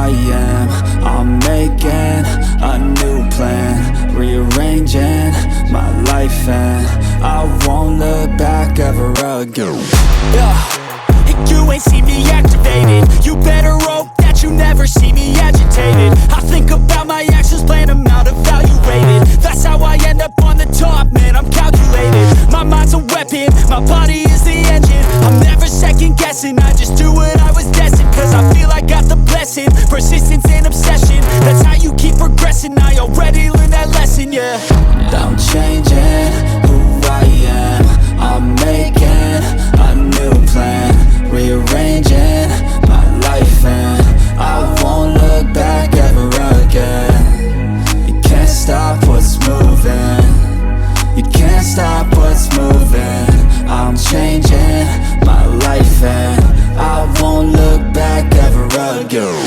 I am. I'm making a new plan, rearranging my life, and I won't look back ever again. And you ain't see me activated. You better hope that you never see me agitated. I think about my actions, plan them out, evaluated. That's how I end up on the top, man, I'm calculated. My mind's a weapon, my body is the engine. I'm never second guessing, I just do what I was destined. Cause I feel I got the blessing, persistence and obsession. That's how you keep progressing, I already learned that lesson, yeah. I'm changing who I am. I'm making a new plan, rearranging my life, and I won't look back ever again. You can't stop what's moving, you can't stop what's moving. I'm changing my life, and I won't look back ever again.